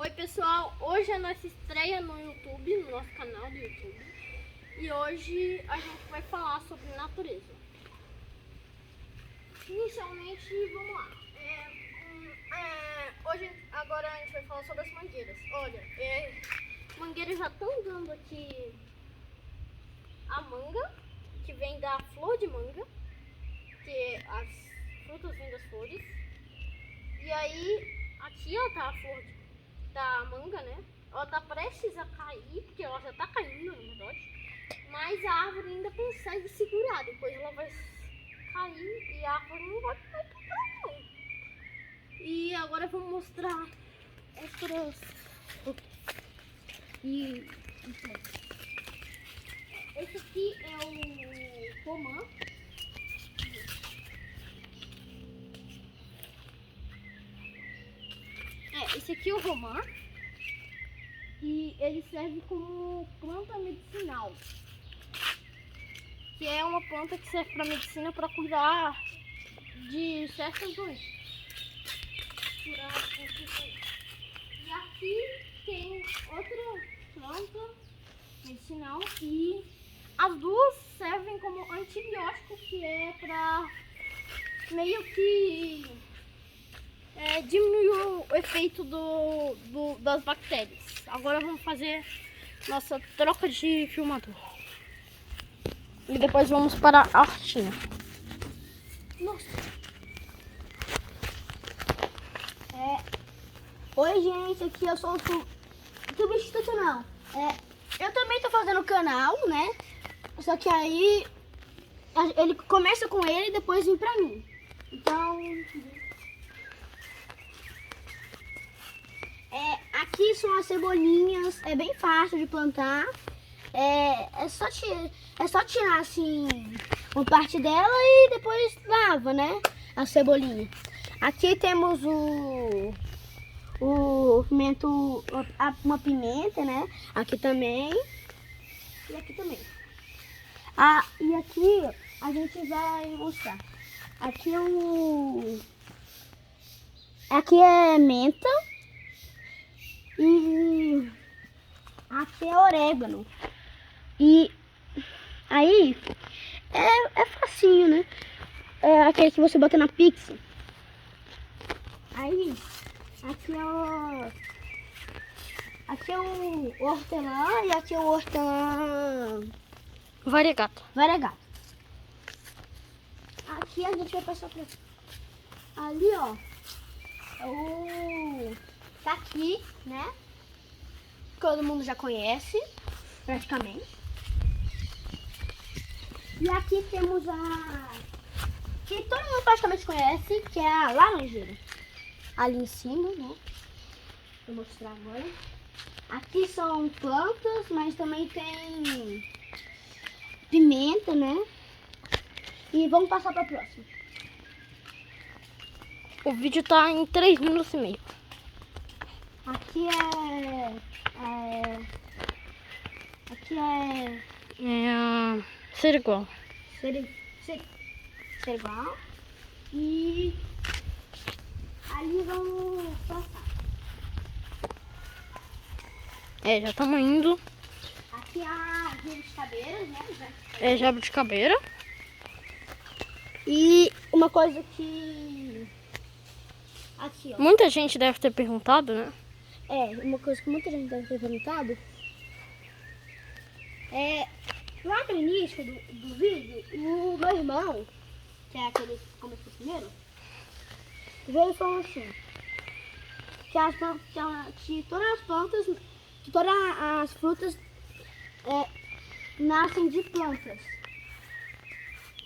Oi pessoal, hoje é a nossa estreia no YouTube, no nosso canal do YouTube. E hoje a gente vai falar sobre natureza. Inicialmente, vamos lá. Agora a gente vai falar sobre as mangueiras. Olha, mangueiras já estão dando aqui a manga, que vem da flor de manga, que as frutas vêm das flores. E aí, aqui ó, tá a flor da manga, né? Ela tá prestes a cair, porque ela já tá caindo, na verdade. Mas a árvore ainda consegue segurar, depois ela vai cair e a árvore não vai cair pra cá, não. E agora eu vou mostrar outras. Esse aqui é o romã. Esse aqui é o romã. E ele serve como planta medicinal. Que é uma planta que serve para medicina para cuidar de certas doenças. E aqui tem outra planta medicinal e as duas servem como antibiótico, que é para meio que diminuir o efeito das bactérias. Agora vamos fazer nossa troca de filmador. E depois vamos para a hortinha. Nossa. Oi gente, aqui eu sou o Substitucional. Eu também tô fazendo o canal, né? Só que aí ele começa com ele e depois vem pra mim. Então aqui são as cebolinhas, é bem fácil de plantar. É só tirar assim uma parte dela e depois lava, né? A cebolinha. Aqui temos o pimento, uma pimenta, né? Aqui também. E aqui também. E aqui a gente vai mostrar. Aqui é menta. E aqui é orégano. E aí é facinho, né? É aquele que você bota na pizza. Aí aqui é o hortelã e aqui é o hortelã Variegato. Aqui a gente vai passar pra ali, ó. É o caqui, né? Todo mundo já conhece, praticamente. E aqui temos que todo mundo praticamente conhece, que é a laranjeira. Ali em cima, né? Vou mostrar agora. Aqui são plantas, mas também tem pimenta, né? E vamos passar para a próxima. O vídeo tá em 3 minutos e meio. Aqui é Serigual. Serigual. E ali vamos passar. Já estamos indo. Aqui é a jabuticabeira, né? Jabuticabeira. E uma coisa que... Aqui, ó. Muita gente deve ter perguntado, né? Uma coisa que muita gente deve ter perguntado. Lá no início do vídeo, o meu irmão, que é aquele que começou primeiro, veio e falou assim, que todas as frutas nascem de plantas.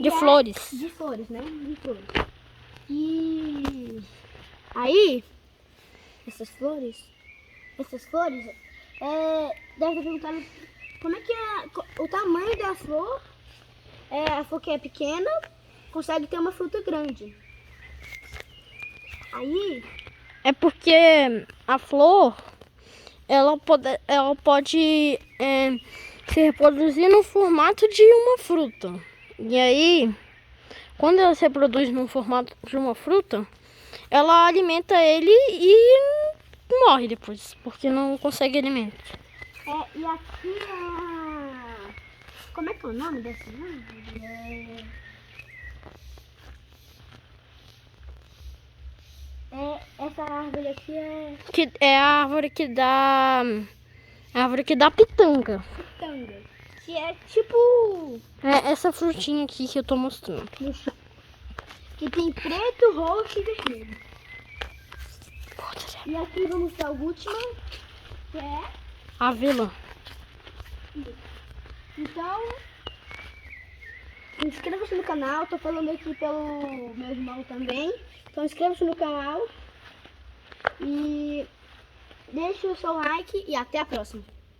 De flores. De flores, né? De flores. E aí, essas flores, deve ter perguntado como é que é o tamanho da flor. A flor que é pequena consegue ter uma fruta grande. Aí É porque a flor, ela pode se reproduzir no formato de uma fruta. E aí, quando ela se reproduz no formato de uma fruta, ela alimenta ele e morre depois, porque não consegue alimento. E aqui é... Como é que é o nome dessa árvore? Essa árvore aqui é Que é a árvore que dá. A árvore que dá pitanga. pitanga. Que é tipo... É essa frutinha aqui que eu tô mostrando. Que tem preto, roxo e vermelho. E aqui vamos para a última, que é... Avelã. Então, inscreva-se no canal. Tô falando aqui pelo meu irmão também. Então inscreva-se no canal. E deixe o seu like e até a próxima.